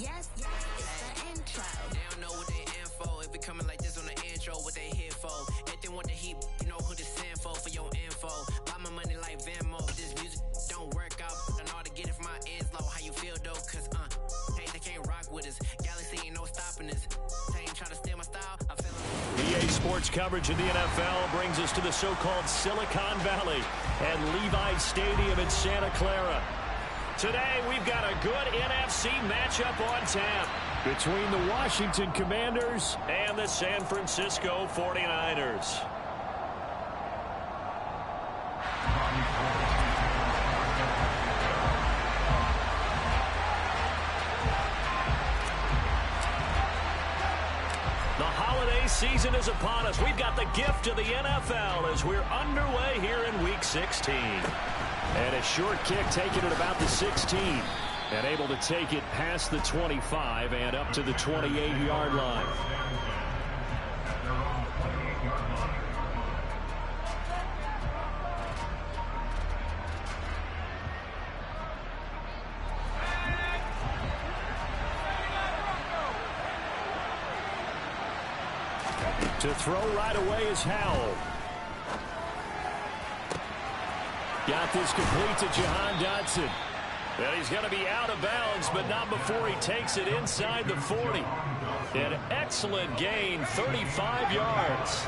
Yes, it's the intro. They don't know what they in for. If it coming like this on the intro, what they here for? If they want the heat, you know who to send for your info. Buy my money like Venmo. If this music don't work out, I know how to get it from my ends low. How you feel though? Cause hey, they can't rock with us. Galaxy ain't no stopping us. They ain't try to steal my style. I feel EA Sports coverage of the NFL brings us to the so-called Silicon Valley and Levi Stadium in Santa Clara. Today, we've got a good NFC matchup on tap between the Washington Commanders and the San Francisco 49ers. The holiday season is upon us. We've got the gift of the NFL as we're underway here in Week 16. And a short kick taken at about the 16. And able to take it past the 25 and up to the 28-yard line. To throw right away is Howell. Got this complete to Jahan Dotson. And he's going to be out of bounds, but not before he takes it inside the 40. An excellent gain, 35 yards.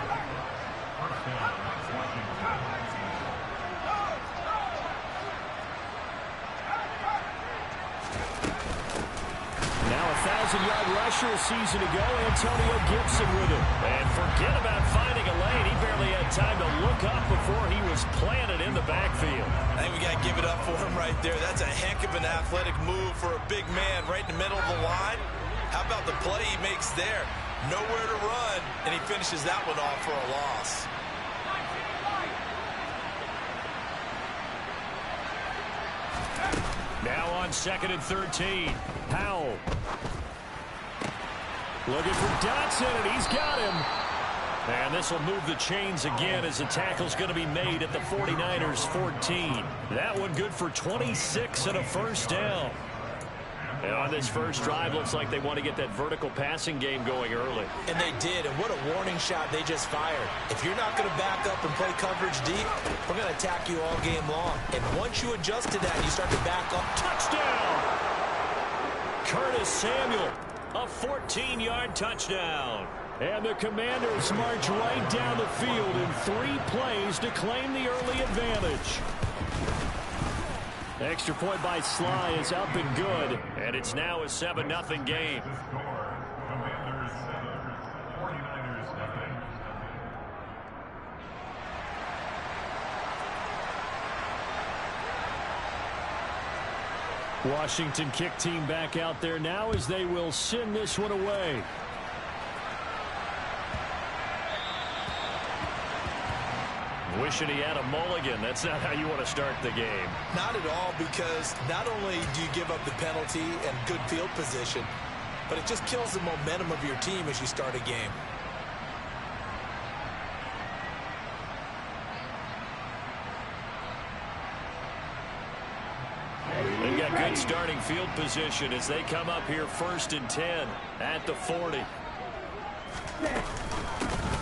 Now a 1,000-yard rusher a season ago, Antonio Gibson with him. And forget about finding a lane. He barely had time to look up before he was planted in the backfield. I think we got to give it up for him right there. That's a heck of an athletic move for a big man right in the middle of the line. How about the play he makes there? Nowhere to run, and he finishes that one off for a loss. Now on 2nd and 13. Howell. Looking for Dotson, and he's got him. And this will move the chains again as the tackle's going to be made at the 49ers 14. That one good for 26 and a first down. And on this first drive, looks like they want to get that vertical passing game going early. And they did, and what a warning shot they just fired. If you're not going to back up and play coverage deep, we're going to attack you all game long. And once you adjust to that, you start to back up. Touchdown! Curtis Samuel, a 14-yard touchdown. And the Commanders march right down the field in 3 plays to claim the early advantage. Extra point by Sly is up and good. And it's now a 7-0 game. Washington kick team back out there now as they will send this one away. Wishing he had a mulligan. That's not how you want to start the game. Not at all, because not only do you give up the penalty and good field position, but it just kills the momentum of your team as you start a game. They've got good starting field position as they come up here 1st and 10 at the 40.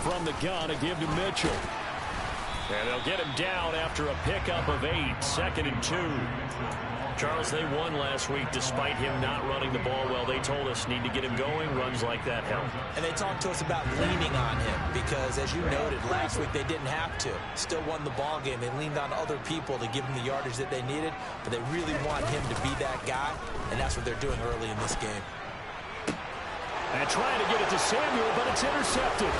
From the gun, a give to Mitchell. And they'll get him down after a pickup of 8, 2nd and 2. Charles, they won last week despite him not running the ball well. They told us need to get him going. Runs like that help. And they talked to us about leaning on him because, as you noted, last week they didn't have to. Still won the ball game. They leaned on other people to give them the yardage that they needed, but they really want him to be that guy, and that's what they're doing early in this game. And trying to get it to Samuel, but it's intercepted.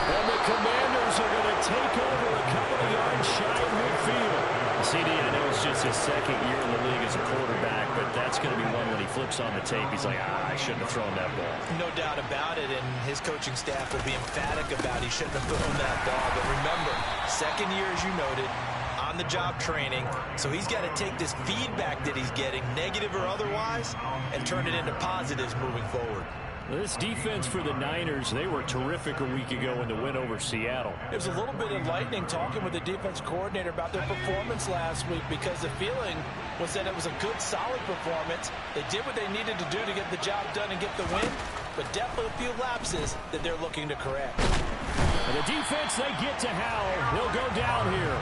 And the Commanders are going to take over a couple of yards shy of midfield. CD, I know it's just his 2nd year in the league as a quarterback, but that's going to be one when he flips on the tape. He's like, I shouldn't have thrown that ball. No doubt about it, and his coaching staff will be emphatic about he shouldn't have thrown that ball. But remember, 2nd year, as you noted, on-the-job training, so he's got to take this feedback that he's getting, negative or otherwise, and turn it into positives moving forward. This defense for the Niners, they were terrific a week ago in the win over Seattle. It was a little bit enlightening talking with the defense coordinator about their performance last week, because the feeling was that it was a good, solid performance. They did what they needed to do to get the job done and get the win, but definitely a few lapses that they're looking to correct. And the defense, they get to Howell. He'll go down here.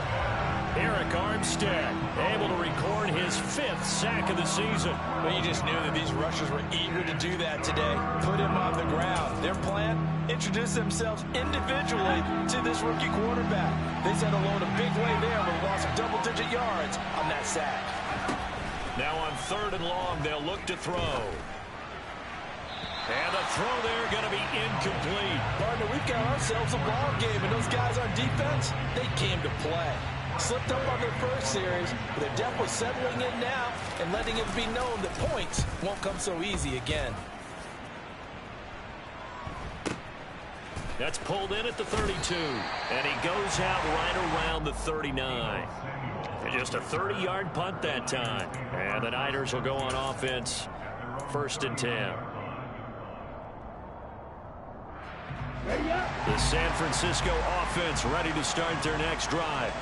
Arik Armstead able to record his 5th sack of the season. Well, you just knew that these rushers were eager to do that today. Put him on the ground. Their plan, introduce themselves individually to this rookie quarterback. They set alone a big way there, but lost double-digit yards on that sack. Now on 3rd and long, they'll look to throw. And the throw there going to be incomplete. Partner, we've got ourselves a ball game, and those guys on defense, they came to play. Slipped up on their first series, but they're definitely settling in now and letting it be known that points won't come so easy again. That's pulled in at the 32, and he goes out right around the 39. And just a 30-yard punt that time. And the Niners will go on offense, 1st and 10. The San Francisco offense ready to start their next drive.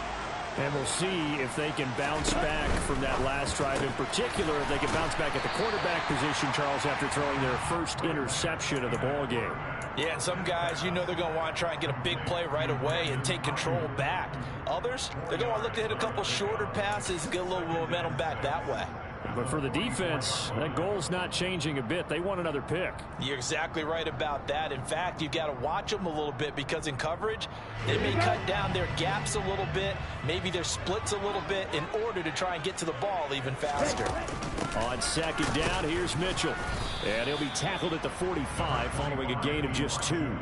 And we'll see if they can bounce back from that last drive. In particular, if they can bounce back at the quarterback position, Charles, after throwing their first interception of the ball game. Yeah, and some guys, you know they're going to want to try and get a big play right away and take control back. Others, they're going to look to hit a couple shorter passes and get a little momentum back that way. But for the defense, that goal's not changing a bit. They want another pick. You're exactly right about that. In fact, you've got to watch them a little bit, because in coverage, they may cut down their gaps a little bit, maybe their splits a little bit, in order to try and get to the ball even faster. On 2nd down, here's Mitchell. And he'll be tackled at the 45 following a gain of just 2.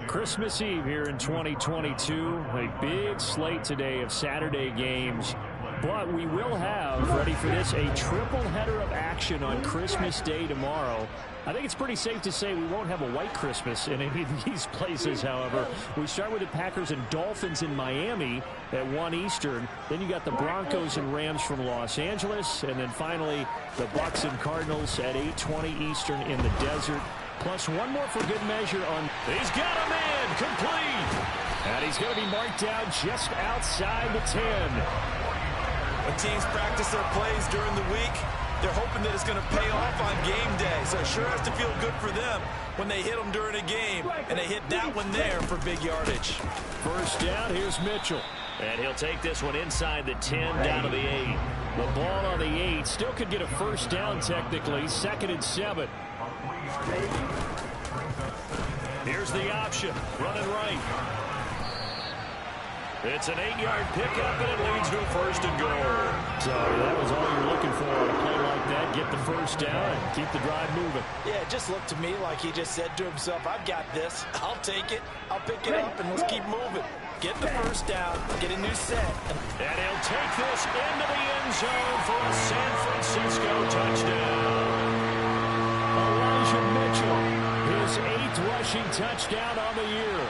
Christmas Eve here in 2022. A big slate today of Saturday games. But we will have, ready for this, a triple header of action on Christmas Day tomorrow. I think it's pretty safe to say we won't have a white Christmas in any of these places, however. We start with the Packers and Dolphins in Miami at 1 Eastern. Then you got the Broncos and Rams from Los Angeles. And then finally, the Bucs and Cardinals at 8:20 Eastern in the desert. Plus one more for good measure on... He's got a man, complete! And he's going to be marked down just outside the 10. When teams practice their plays during the week, they're hoping that it's going to pay off on game day. So it sure has to feel good for them when they hit them during a game, and they hit that one there for big yardage. 1st down, here's Mitchell. And he'll take this one inside the 10, down to the 8. The ball on the 8 still could get a 1st down technically, 2nd and 7. Here's the option, running right. It's an 8-yard pickup, and it leads to a 1st and goal. So that was all you're looking for on a play like that. Get the 1st down and keep the drive moving. Yeah, it just looked to me like he just said to himself, I've got this. I'll take it. I'll pick it up, and let's keep moving. Get the 1st down, get a new set. And he'll take this into the end zone for a San Francisco touchdown. Elijah Mitchell, his 8th rushing touchdown on the year.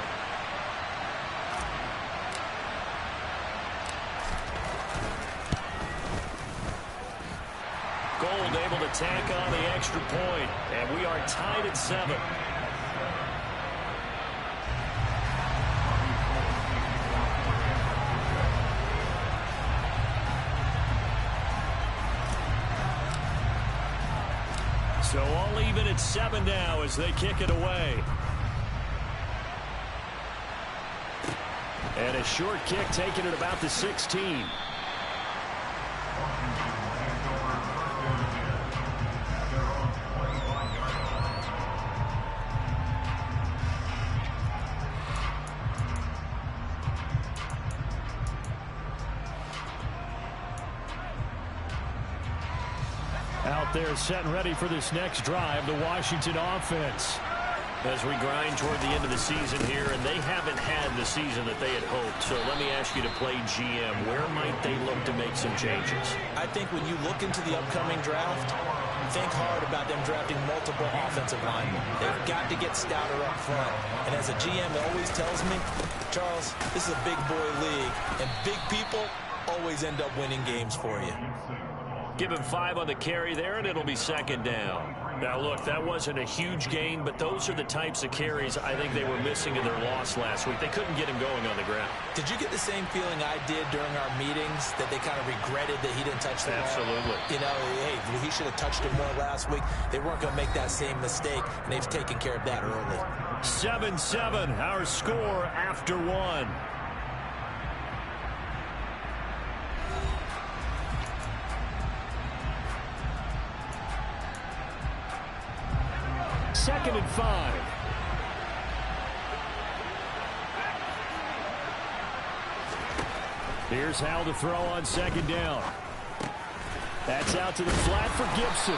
Gold able to tack on the extra point, and we are tied at 7. So all even at 7 now as they kick it away. And a short kick taken at about the 16. Out there set and ready for this next drive, the Washington offense. As we grind toward the end of the season here, and they haven't had the season that they had hoped. So let me ask you to play GM. Where might they look to make some changes? I think when you look into the upcoming draft, think hard about them drafting multiple offensive linemen. They've got to get stouter up front. And as a GM always tells me, Charles, this is a big boy league, and big people always end up winning games for you. Give him 5 on the carry there, and it'll be second down. Now, look, that wasn't a huge gain, but those are the types of carries I think they were missing in their loss last week. They couldn't get him going on the ground. Did you get the same feeling I did during our meetings, that they kind of regretted that he didn't touch the ball? Absolutely. You know, hey, he should have touched it more last week. They weren't going to make that same mistake, and they've taken care of that early. 7-7, our score after 1. Second and 5. Here's Howell to throw on second down. That's out to the flat for Gibson.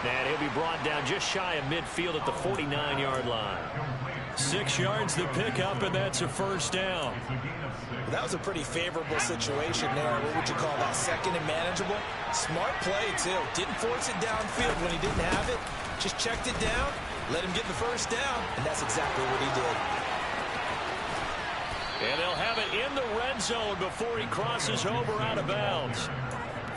And he'll be brought down just shy of midfield at the 49-yard line. 6 yards the pickup, and that's a first down. Well, that was a pretty favorable situation there. What would you call that? Second and manageable? Smart play, too. Didn't force it downfield when he didn't have it. Just checked it down, let him get the first down, and that's exactly what he did. And they'll have it in the red zone before he crosses over out of bounds.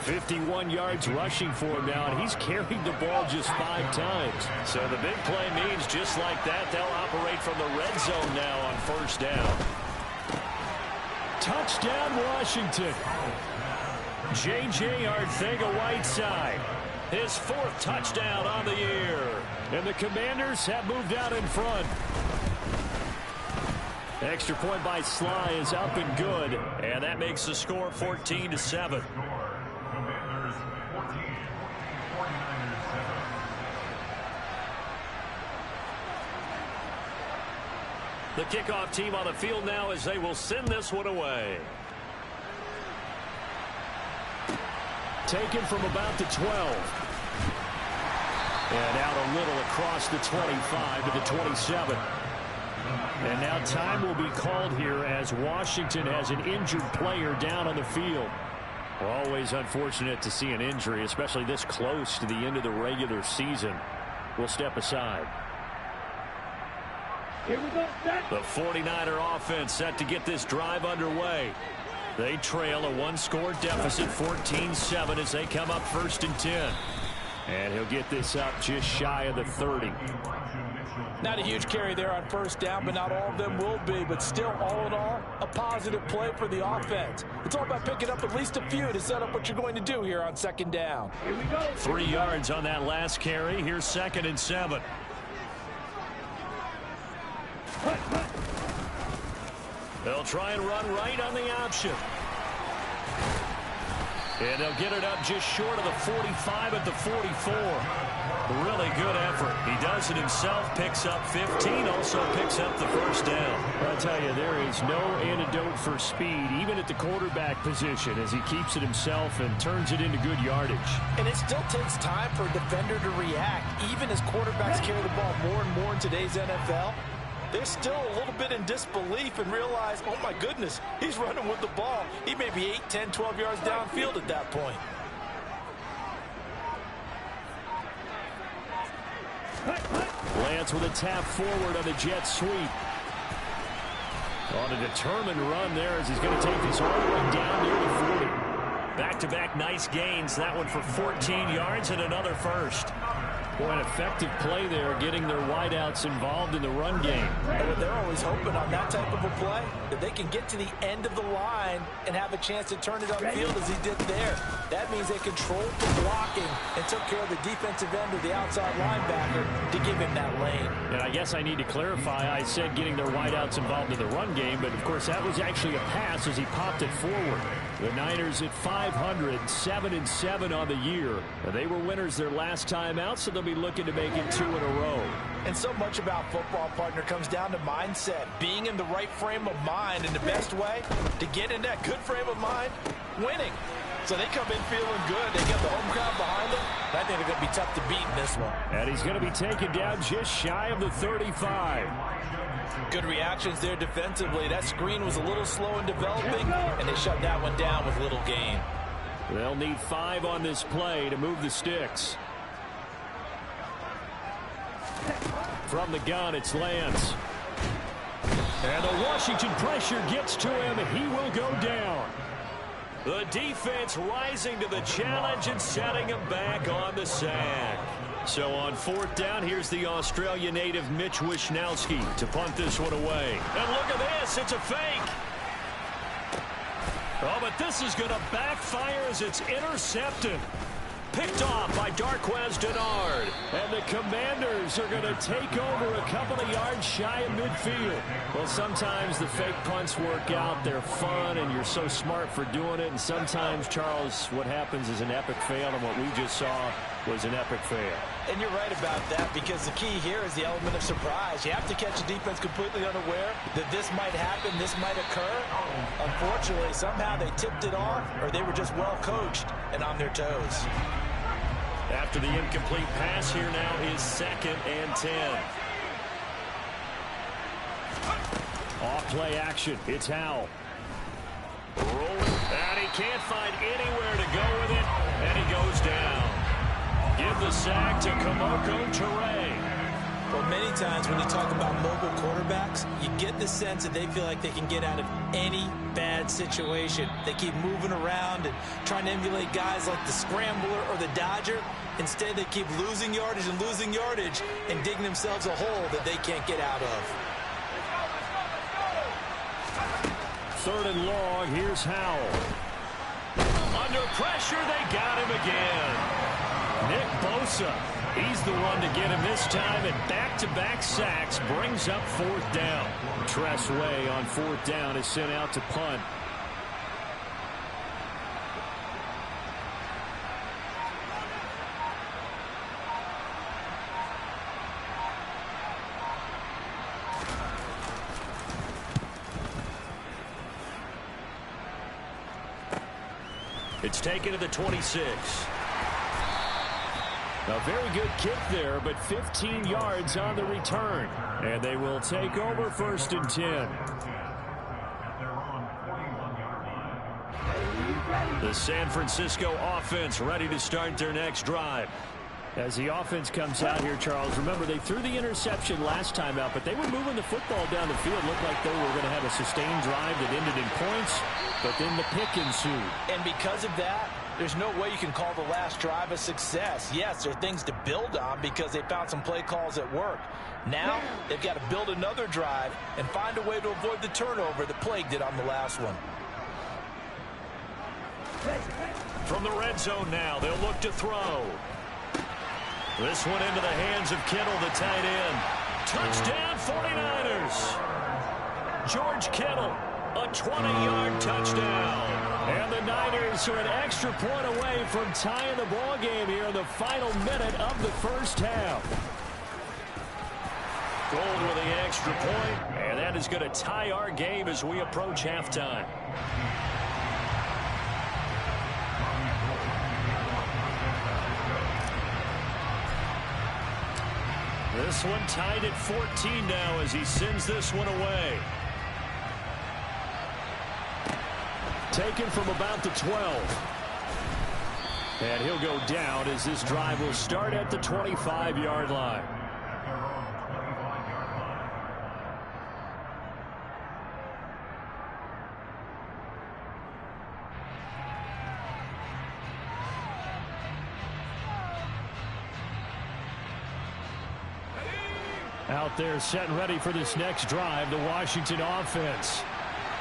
51 yards rushing for him now, and he's carried the ball just 5 times. So the big play means just like that, they'll operate from the red zone now on first down. Touchdown, Washington. J.J. Arcega-Whiteside, his 4th touchdown on the year. And the Commanders have moved out in front. Extra point by Sly is up and good, and that makes the score 14-7. The kickoff team on the field now as they will send this one away. Taken from about the 12. And out a little across the 25 to the 27. And now time will be called here as Washington has an injured player down on the field. Always unfortunate to see an injury, especially this close to the end of the regular season. We'll step aside. Here we go. The 49er offense set to get this drive underway. They trail a 1-score deficit, 14-7, as they come up 1st and 10. And he'll get this up just shy of the 30. Not a huge carry there on first down, but not all of them will be. But still, all in all, a positive play for the offense. It's all about picking up at least a few to set up what you're going to do here on second down. Here we go. 3 yards on that last carry. Here's 2nd and 7. They'll try and run right on the option. And they'll get it up just short of the 45 at the 44. Really good effort. He does it himself, picks up 15, also picks up the first down. I'll tell you, there is no antidote for speed, even at the quarterback position, as he keeps it himself and turns it into good yardage. And it still takes time for a defender to react, even as quarterbacks carry the ball more and more in today's NFL. They're still a little bit in disbelief and realize, oh my goodness, he's running with the ball. He may be 8, 10, 12 yards downfield at that point. Lance with a tap forward on the jet sweep. On a determined run there as he's going to take this all the way down near the 40. Back-to-back nice gains. That one for 14 yards and another first. Boy, an effective play there, getting their wideouts involved in the run game. And they're always hoping on that type of a play that they can get to the end of the line and have a chance to turn it upfield as he did there. That means they controlled the blocking and took care of the defensive end or the outside linebacker to give him that lane. And I guess I need to clarify, I said getting their wideouts involved in the run game, but of course that was actually a pass as he popped it forward. The Niners at 500, 7-7 on the year. And they were winners their last time out, so they'll be looking to make it 2 in a row. And so much about football, partner, comes down to mindset. Being in the right frame of mind, and the best way to get in that good frame of mind, winning. So they come in feeling good. They get the home crowd behind them. I think they're going to be tough to beat in this one. And he's going to be taken down just shy of the 35. Good reactions there defensively. That screen was a little slow in developing, and they shut that one down with little gain. They'll need 5 on this play to move the sticks. From the gun, it's Lance. And the Washington pressure gets to him, and he will go down. The defense rising to the challenge and setting him back on the sack. So on 4th down, here's the Australia native Mitch Wishnowsky to punt this one away. And look at this. It's a fake. Oh, but this is going to backfire as it's intercepted. Picked off by Darqueze Dennard. And the Commanders are going to take over a couple of yards shy of midfield. Well, sometimes the fake punts work out. They're fun, and you're so smart for doing it. And sometimes, Charles, what happens is an epic fail, and what we just saw was an epic fail. And you're right about that, because the key here is the element of surprise. You have to catch the defense completely unaware that this might happen, this might occur. Unfortunately, somehow they tipped it off, or they were just well coached and on their toes. After the incomplete pass, here now is 2nd and 10. Off play action. It's Howell. Rolling. And he can't find anywhere to go with it. And he goes down. Give the sack to Kemoko Turay. Well, many times when you talk about mobile quarterbacks, you get the sense that they feel like they can get out of any bad situation. They keep moving around and trying to emulate guys like the Scrambler or the Dodger. Instead, they keep losing yardage and digging themselves a hole that they can't get out of. 3rd and long. Here's Howell. Under pressure, they got him again. Nick Bosa, he's the one to get him this time, and back-to-back sacks brings up 4th down. Tress Way on 4th down is sent out to punt. It's taken to the 26. A very good kick there, but 15 yards on the return. And they will take over 1st and 10. The San Francisco offense ready to start their next drive. As the offense comes out here, Charles, remember they threw the interception last time out, but they were moving the football down the field. Looked like they were going to have a sustained drive that ended in points, but then the pick ensued. And because of that, there's no way you can call the last drive a success. Yes, there are things to build on because they found some play calls that work. Now, they've got to build another drive and find a way to avoid the turnover that plagued it on the last one. From the red zone now, they'll look to throw. This one into the hands of Kittle, the tight end. Touchdown, 49ers. George Kittle, a 20-yard touchdown. And the Niners are an extra point away from tying the ball game here in the final minute of the first half. Gold with the extra point, and that is going to tie our game as we approach halftime. This one tied at 14 now as he sends this one away. Taken from about the 12. And he'll go down as this drive will start at the 25-yard line. Out there set and ready for this next drive, the Washington offense.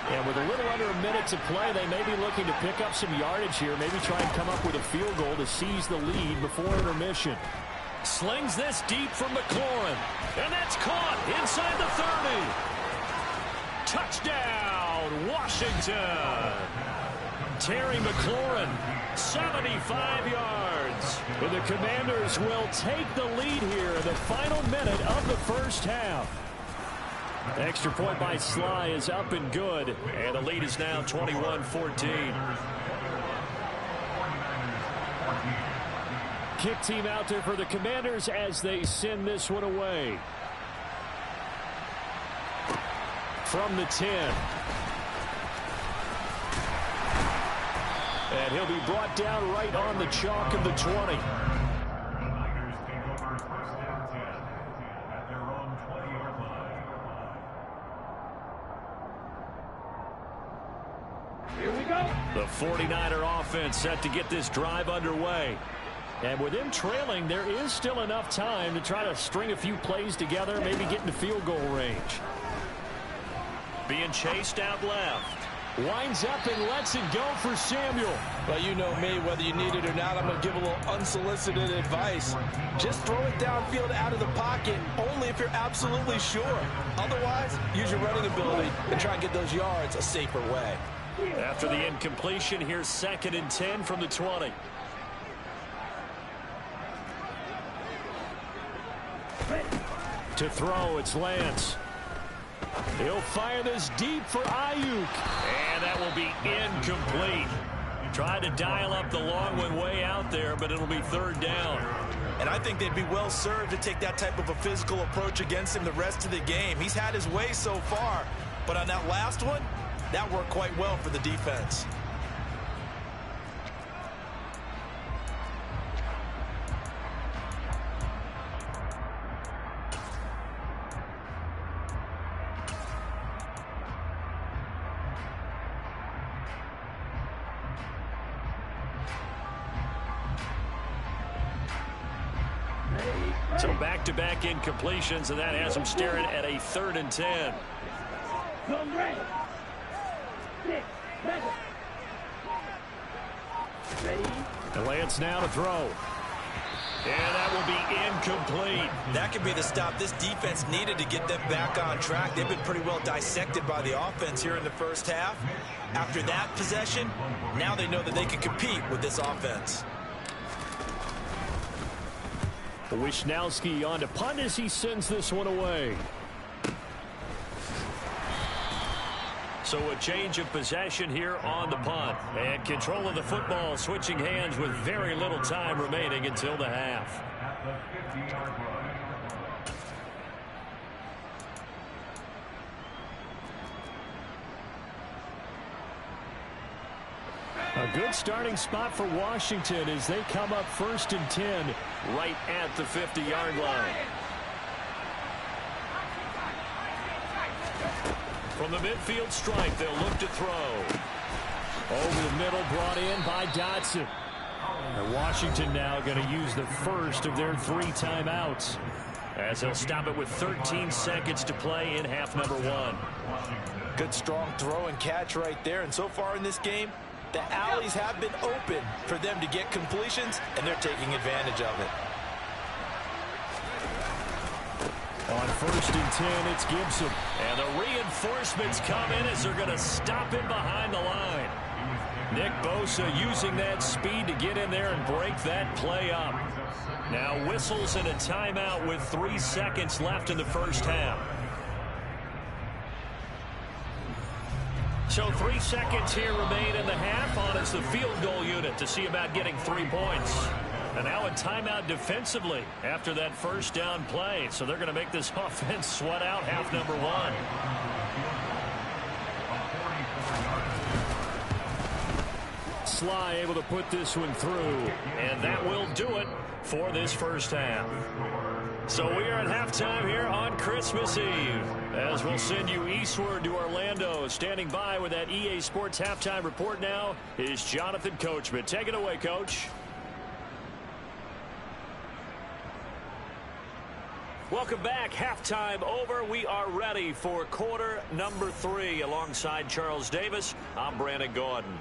And with a little under a minute to play, they may be looking to pick up some yardage here, maybe try and come up with a field goal to seize the lead before intermission. Slings this deep from McLaurin. And that's caught inside the 30. Touchdown, Washington. Terry McLaurin, 75 yards. And the Commanders will take the lead here in the final minute of the first half. Extra point by Sly is up and good. And the lead is now 21-14. Kick team out there for the Commanders as they send this one away. From the 10. And he'll be brought down right on the chalk of the 20. Here we go. The 49er offense set to get this drive underway. And with them trailing, there is still enough time to try to string a few plays together, maybe get into field goal range. Being chased out left. Winds up and lets it go for Samuel. Well, you know me, whether you need it or not, I'm going to give a little unsolicited advice. Just throw it downfield out of the pocket, only if you're absolutely sure. Otherwise, use your running ability and try and get those yards a safer way. After the incompletion, here's 2nd and 10 from the 20. To throw, it's Lance. He'll fire this deep for Ayuk. And that will be incomplete. Tried to dial up the long one way out there, but it'll be 3rd down. And I think they'd be well served to take that type of a physical approach against him the rest of the game. He's had his way so far, but on that last one, that worked quite well for the defense. So back-to-back incompletions, and that has them staring at a 3rd and 10. And Lance now to throw. And that will be incomplete. That could be the stop this defense needed to get them back on track. They've been pretty well dissected by the offense here in the first half. After that possession, now they know that they can compete with this offense. Wishnowski on to punt as he sends this one away. So a change of possession here on the punt. And control of the football switching hands with very little time remaining until the half. A good starting spot for Washington as they come up 1st and 10 right at the 50-yard line. From the midfield stripe, they'll look to throw. Over the middle, brought in by Dotson. And Washington now going to use the first of their 3 timeouts as they'll stop it with 13 seconds to play in half number 1. Good strong throw and catch right there. And so far in this game, the alleys have been open for them to get completions, and they're taking advantage of it. On 1st and 10, it's Gibson. And the reinforcements come in as they're going to stop him behind the line. Nick Bosa using that speed to get in there and break that play up. Now whistles and a timeout with 3 seconds left in the first half. So 3 seconds here remain in the half on as the field goal unit to see about getting 3 points. And now a timeout defensively after that first down play. So they're going to make this offense sweat out half number 1. Sly able to put this one through. And that will do it for this first half. So we are at halftime here on Christmas Eve as we'll send you eastward to Orlando. Standing by with that EA Sports halftime report now is Jonathan Coachman. Take it away, Coach. Welcome back. Halftime over. We are ready for quarter number 3. Alongside Charles Davis, I'm Brandon Gordon.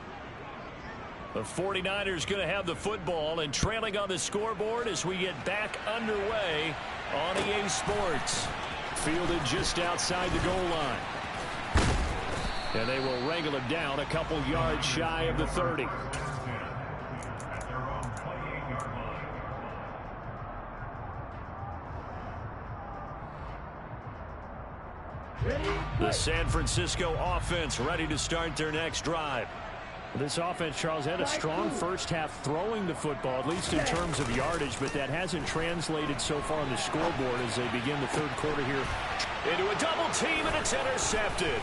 The 49ers going to have the football and trailing on the scoreboard as we get back underway on EA Sports. Fielded just outside the goal line. And they will wrangle him down a couple yards shy of the 30. The San Francisco offense ready to start their next drive. This offense, Charles, had a strong first half throwing the football, at least in terms of yardage, but that hasn't translated so far on the scoreboard as they begin the third quarter here. Into a double team, and it's intercepted.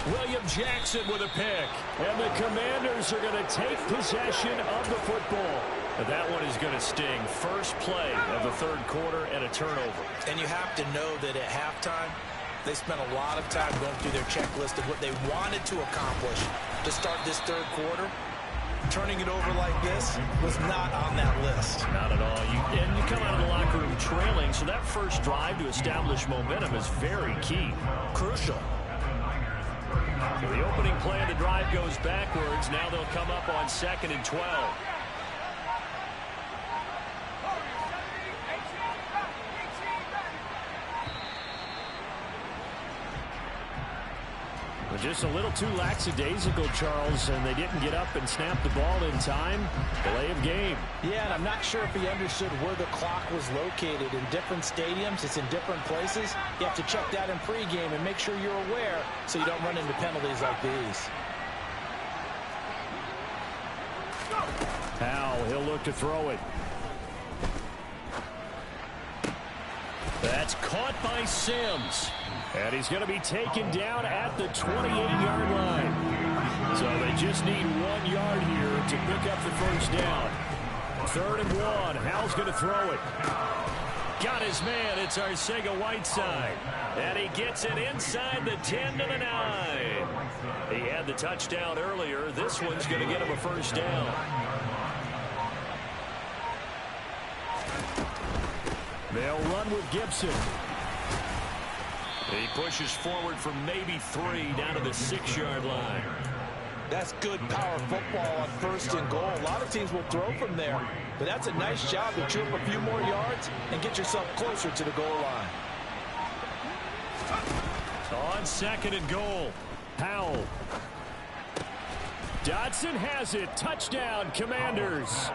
William Jackson with a pick. And the Commanders are going to take possession of the football. But that one is going to sting. First play of the third quarter and a turnover. And you have to know that at halftime, they spent a lot of time going through their checklist of what they wanted to accomplish to start this third quarter. Turning it over like this was not on that list. Not at all. And you come out of the locker room trailing, so that first drive to establish momentum is very key. Crucial. So the opening play of the drive goes backwards. Now they'll come up on 2nd and 12. Just a little too lackadaisical, Charles, and they didn't get up and snap the ball in time. Delay of game. Yeah, and I'm not sure if he understood where the clock was located. In different stadiums, it's in different places. You have to check that in pregame and make sure you're aware so you don't run into penalties like these. Powell, he'll look to throw it. That's caught by Sims. And he's going to be taken down at the 28-yard line. So they just need 1 yard here to pick up the first down. 3rd and 1. Howell's going to throw it. Got his man. It's Arcega-Whiteside. And he gets it inside the 10 to the 9. He had the touchdown earlier. This one's going to get him a first down. They'll run with Gibson. He pushes forward for maybe 3 down to the 6-yard line. That's good power football on 1st and goal. A lot of teams will throw from there, but that's a nice job to chew up a few more yards and get yourself closer to the goal line. On 2nd and goal, Powell. Dotson has it. Touchdown, Commanders.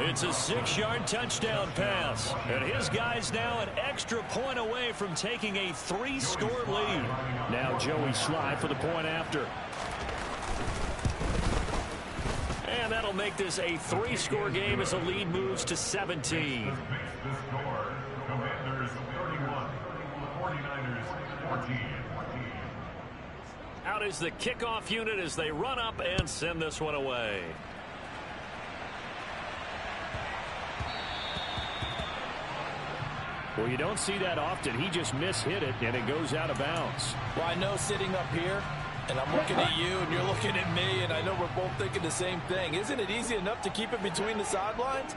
It's a 6-yard touchdown pass. And his guy's now an extra point away from taking a 3-score lead. Now Joey Sly for the point after. And that'll make this a 3-score game as the lead moves to 17. Out is the kickoff unit as they run up and send this one away. Well, you don't see that often. He just mishit it, and it goes out of bounds. Well, I know sitting up here, and I'm looking at you, and you're looking at me, and I know we're both thinking the same thing. Isn't it easy enough to keep it between the sidelines?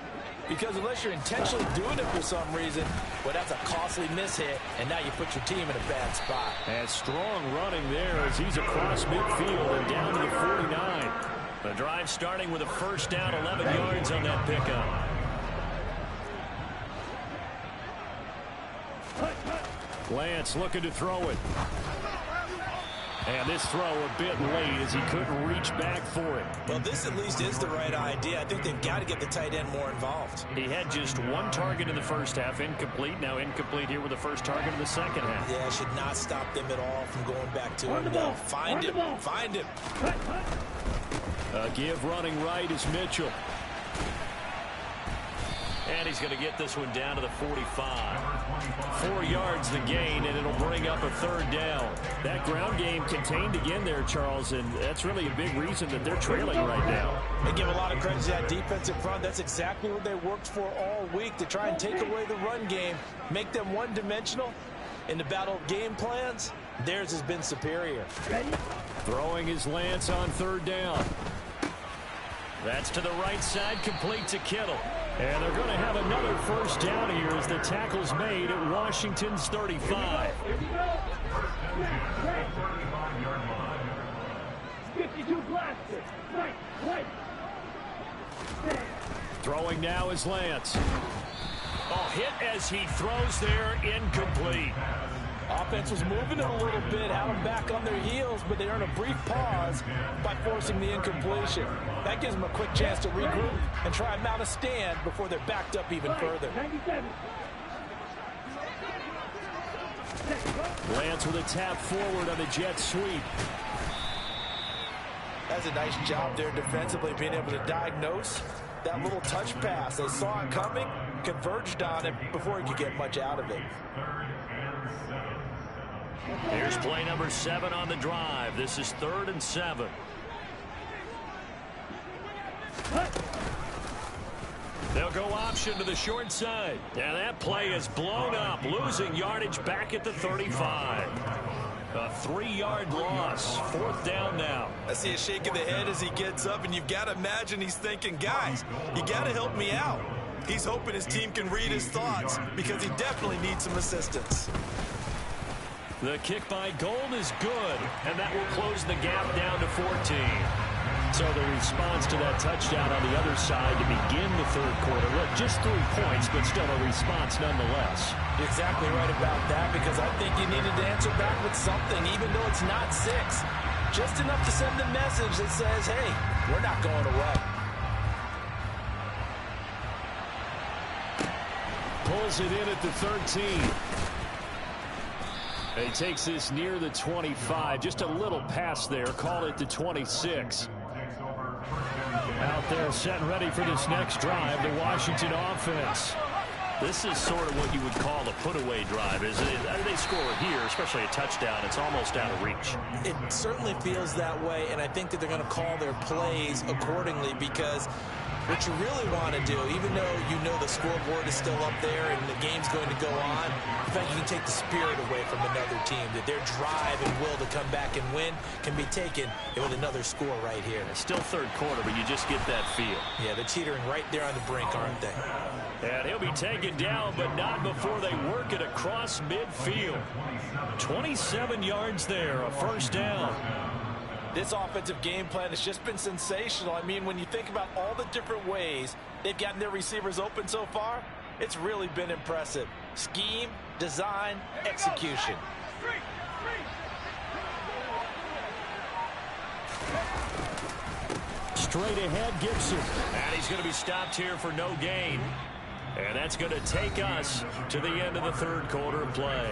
Because unless you're intentionally doing it for some reason, well, that's a costly mishit, and now you put your team in a bad spot. And strong running there as he's across midfield and down to the 49. The drive starting with a first down, 11 yards on that pickup. Lance looking to throw it. And this throw a bit late as he couldn't reach back for it. Well, this at least is the right idea. I think they've got to get the tight end more involved. He had just 1 target in the first half, incomplete. Now incomplete here with the first target in the second half. Yeah, should not stop them at all from going back to him. No, find him. Find him. Give running right is Mitchell. And he's going to get this one down to the 45. 4 yards the gain, and it'll bring up a 3rd down. That ground game contained again there, Charles, and that's really a big reason that they're trailing right now. They give a lot of credit to that defensive front. That's exactly what they worked for all week, to try and take away the run game, make them one-dimensional. In the battle of game plans, theirs has been superior. Throwing his Lance on 3rd down. That's to the right side, complete to Kittle. And they're going to have another first down here as the tackle's made at Washington's 35. 52 blaster. Right. Throwing now is Lance. Hit as he throws there, incomplete. Offense was moving it a little bit, had them back on their heels, but they earn a brief pause by forcing the incompletion. That gives them a quick chance to regroup and try and mount a stand before they're backed up even further. Lance with a tap forward on the jet sweep. That's a nice job there defensively, being able to diagnose that little touch pass. They saw it coming, converged on it before he could get much out of it. Here's play number 7 on the drive. This is 3rd and 7. They'll go option to the short side. And that play is blown up, losing yardage back at the 35. A 3-yard loss. 4th down now. I see a shake of the head as he gets up, and you've got to imagine he's thinking, guys, you got to help me out. He's hoping his team can read his thoughts because he definitely needs some assistance. The kick by Gold is good, and that will close the gap down to 14. So the response to that touchdown on the other side to begin the third quarter. Look, just 3 points, but still a response nonetheless. You're exactly right about that, because I think you needed to answer back with something, even though it's not 6. Just enough to send a message that says, hey, we're not going away. Pulls it in at the 13. He takes this near the 25. Just a little pass there. Call it the 26. Out there set and ready for this next drive, the Washington offense. This is sort of what you would call a put-away drive, isn't it? They score here, especially a touchdown. It's almost out of reach. It certainly feels that way, and I think that they're going to call their plays accordingly, because what you really want to do, even though you know the scoreboard is still up there and the game's going to go on, in fact, you can take the spirit away from another team, that their drive and will to come back and win can be taken with another score right here. It's still third quarter, but you just get that feel. Yeah, they're teetering right there on the brink, aren't they? And he'll be taken down, but not before they work it across midfield. 27 yards there, a first down. This offensive game plan has just been sensational. I mean, when you think about all the different ways they've gotten their receivers open so far, it's really been impressive. Scheme, design, execution. Straight ahead, Gibson. And he's going to be stopped here for no gain. And that's going to take us to the end of the third quarter play.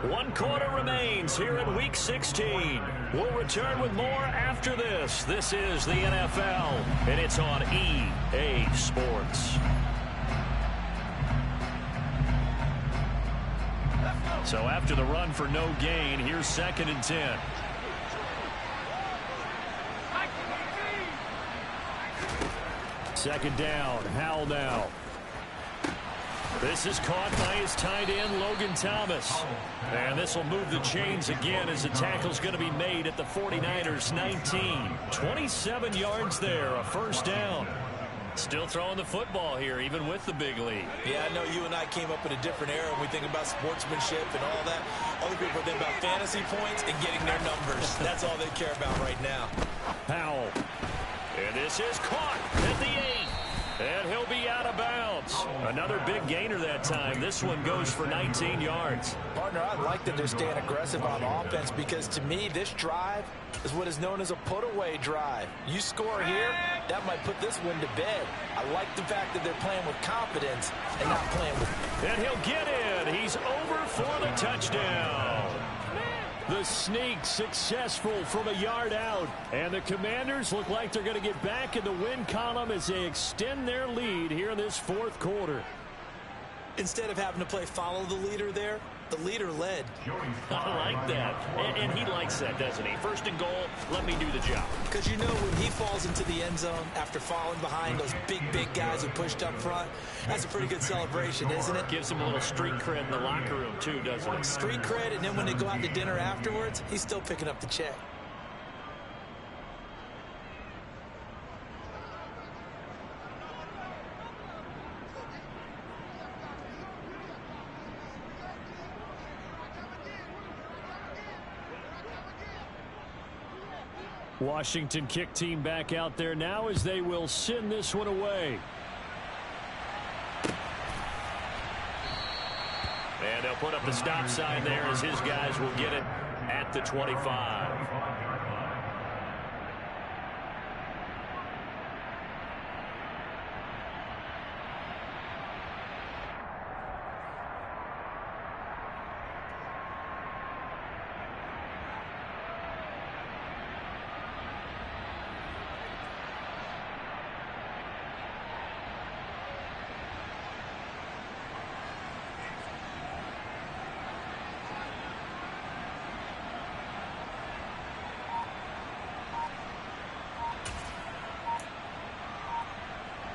1 quarter remains here in Week 16. We'll return with more after this. This is the NFL, and it's on EA Sports. So after the run for no gain, here's 2nd and 10. Second down, Howell now. This is caught by his tight end, Logan Thomas. And this will move the chains again as the tackle's going to be made at the 49ers 19. 27 yards there, a first down. Still throwing the football here, even with the big lead. Yeah, I know you and I came up in a different era when we think about sportsmanship and all that. Other people think about fantasy points and getting their numbers. That's all they care about right now. Howell. And this is caught at the 8. And he'll be out of bounds. Another big gainer that time. This one goes for 19 yards. Partner, I like that they're staying aggressive on offense, because to me, this drive is what is known as a put-away drive. You score here, that might put this one to bed. I like the fact that they're playing with confidence and not playing with... And he'll get in. He's over for the touchdown. The sneak successful from a yard out. And the Commanders look like they're going to get back in the win column as they extend their lead here in this fourth quarter. Instead of having to play follow the leader there, the leader led. I like that. And he likes that, doesn't he? First and goal, let me do the job. Because you know when he falls into the end zone after falling behind those big guys who pushed up front, that's a pretty good celebration, isn't it? Gives him a little street cred in the locker room, too, doesn't it? Street cred, and then when they go out to dinner afterwards, he's still picking up the check. Washington kick team back out there now as they will send this one away. And they'll put up the stop sign there as his guys will get it at the 25.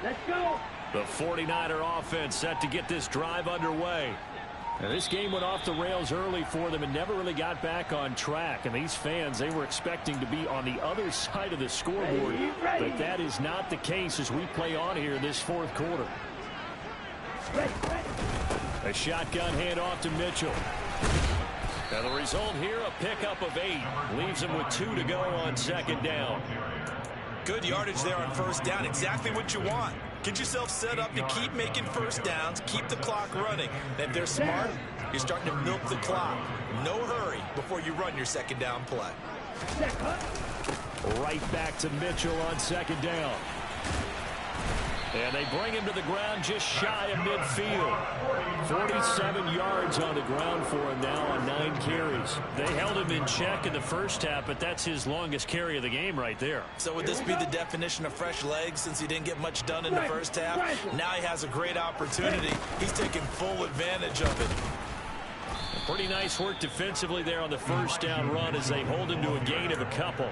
Let's go. The 49er offense set to get this drive underway. Now, this game went off the rails early for them and never really got back on track. And these fans, they were expecting to be on the other side of the scoreboard. But that is not the case as we play on here this fourth quarter. A shotgun handoff to Mitchell. Now the result here, a pickup of 8. Leaves him with 2 to go on second down. Good yardage there on first down. Exactly what you want. Get yourself set up to keep making first downs, keep the clock running. And if they're smart, you're starting to milk the clock. No hurry before you run your second down play. Right back to Mitchell on second down. And they bring him to the ground just shy of midfield. 47 yards on the ground for him now on 9 carries. They held him in check in the first half, but that's his longest carry of the game right there. So would this be the definition of fresh legs since he didn't get much done in the first half? Now he has a great opportunity. He's taking full advantage of it. Pretty nice work defensively there on the first down run as they hold him to a gain of a couple.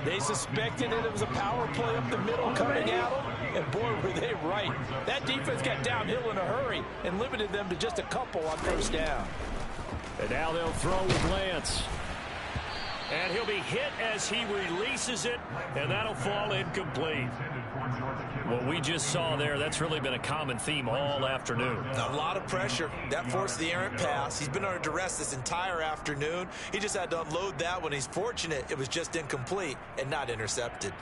They suspected that it was a power play up the middle coming at them, and boy, were they right. That defense got downhill in a hurry and limited them to just a couple on first down. And now they'll throw with Lance. And he'll be hit as he releases it, and that'll fall incomplete. What we just saw there, that's really been a common theme all afternoon. A lot of pressure. That forced the errant pass. He's been under duress this entire afternoon. He just had to unload that one. He's fortunate it was just incomplete and not intercepted.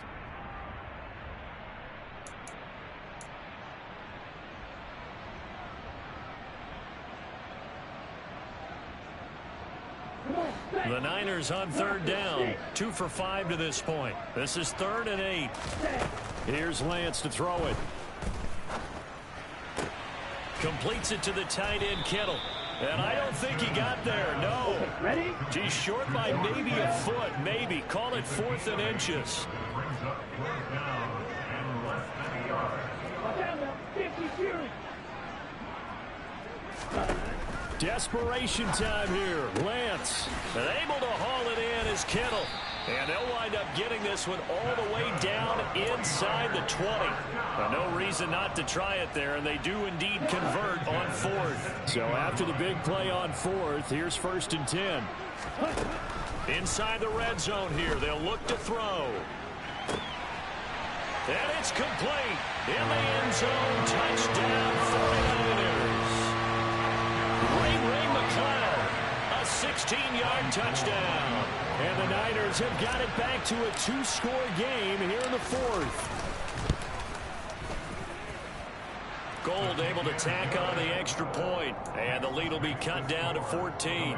The Niners on third down. 2 for 5 to this point. This is 3rd and 8. Here's Lance to throw it. Completes it to the tight end, Kittle. And I don't think he got there. No. Ready? He's short by maybe a foot. Maybe. Call it 4th and inches. Desperation time here. Lance, and able to haul it in is Kittle. And they'll wind up getting this one all the way down inside the 20. No reason not to try it there, and they do indeed convert on 4th. So after the big play on 4th, here's 1st and 10. Inside the red zone here, they'll look to throw. And it's complete. In the end zone, touchdown 49ers. Ray McCloud, a 16-yard touchdown. And the Niners have got it back to a 2-score game here in the 4th. Gold able to tack on the extra point. And the lead will be cut down to 14.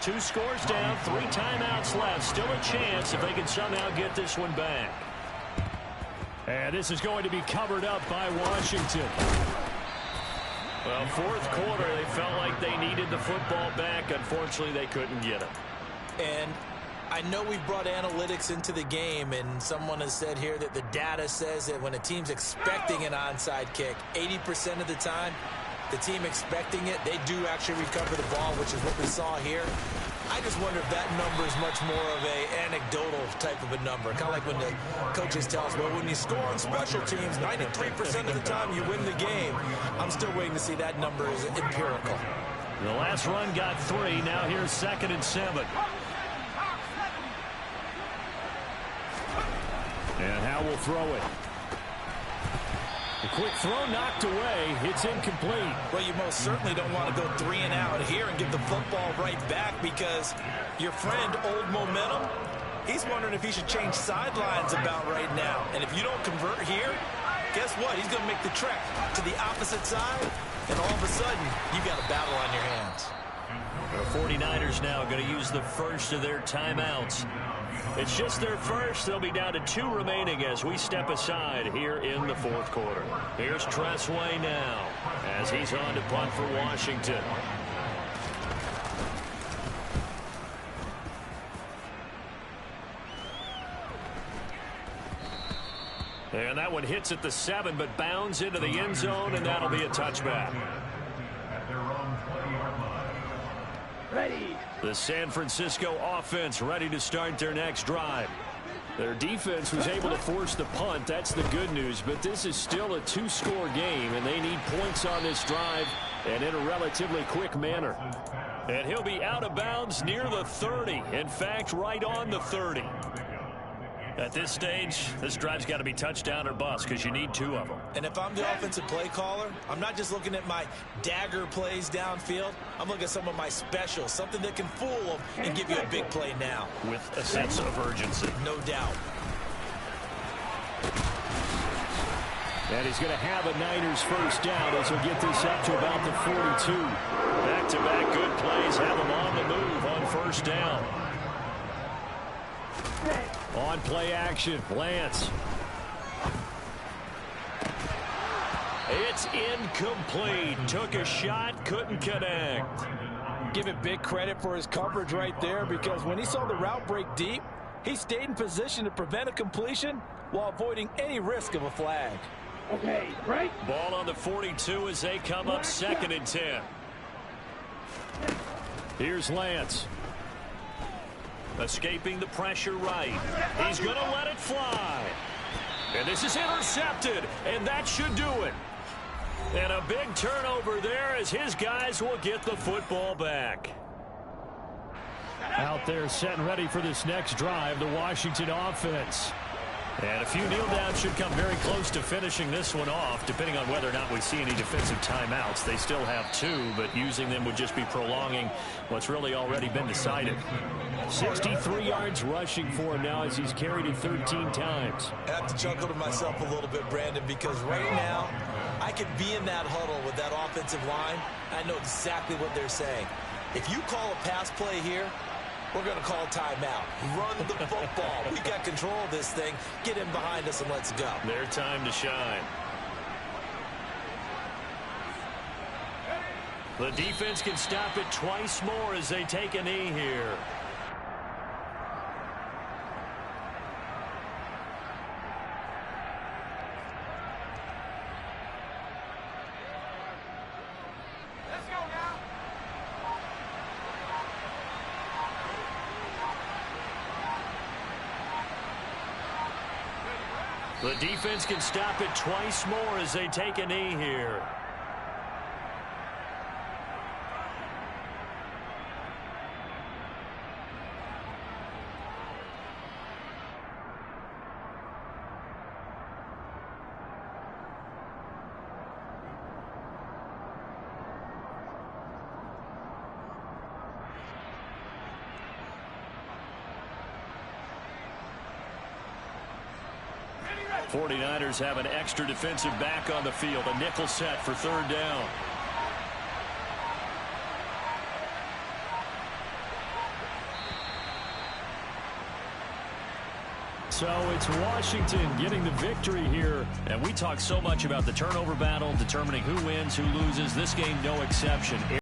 Two scores down, 3 timeouts left. Still a chance if they can somehow get this one back. And this is going to be covered up by Washington. Well, 4th quarter, they felt like they needed the football back. Unfortunately, they couldn't get it. And I know we've brought analytics into the game, and someone has said here that the data says that when a team's expecting an onside kick, 80% of the time, the team expecting it, they do actually recover the ball, which is what we saw here. I just wonder if that number is much more of a anecdotal type of a number. Kind of like when the coaches tell us, well, when you score on special teams, 93% of the time you win the game. I'm still waiting to see that number is empirical. The last run got 3. Now here's 2nd and 7. And Howe will throw it. A quick throw knocked away. It's incomplete. Well, you most certainly don't want to go 3 and out here and give the football right back because your friend, Old Momentum, he's wondering if he should change sidelines about right now. And if you don't convert here, guess what? He's going to make the trek to the opposite side, and all of a sudden, you've got a battle on your hands. The 49ers now going to use the first of their timeouts. It's just their first. They'll be down to 2 remaining as we step aside here in the 4th quarter. Here's Tressway now as he's on to punt for Washington. And that one hits at the 7, but bounds into the end zone, and that'll be a touchback. Ready. The San Francisco offense ready to start their next drive. Their defense was able to force the punt. That's the good news. But this is still a two-score game, and they need points on this drive and in a relatively quick manner. And he'll be out of bounds near the 30. In fact, right on the 30. At this stage, this drive's got to be touchdown or bust because you need two of them. And if I'm the offensive play caller, I'm not just looking at my dagger plays downfield. I'm looking at some of my specials, something that can fool them and give you a big play now. With a sense of urgency. No doubt. And he's going to have a Niners first down as he'll get this up to about the 42. Back-to-back good plays have him on the move on first down. On play action, Lance. It's incomplete. Took a shot, couldn't connect. Give it big credit for his coverage right there, because when he saw the route break deep, he stayed in position to prevent a completion while avoiding any risk of a flag. Okay, right? Ball on the 42 as they come up 2nd and 10. Here's Lance. Escaping the pressure right. He's going to let it fly. And this is intercepted, and that should do it. And a big turnover there as his guys will get the football back. Out there set and ready for this next drive, the Washington offense. And a few kneel downs should come very close to finishing this one off, depending on whether or not we see any defensive timeouts. They still have 2, but using them would just be prolonging what's really already been decided. 63 yards rushing for him now as he's carried it 13 times. I have to chuckle to myself a little bit, Brandon, because right now I could be in that huddle with that offensive line. I know exactly what they're saying. If you call a pass play here, we're going to call timeout. Run the football. We got control of this thing. Get in behind us and let's go. Their time to shine. The defense can stop it twice more as they take a knee here. The defense can stop it twice more as they take a knee here. The 49ers have an extra defensive back on the field. A nickel set for 3rd down. So it's Washington getting the victory here. And we talk so much about the turnover battle, determining who wins, who loses. This game, no exception.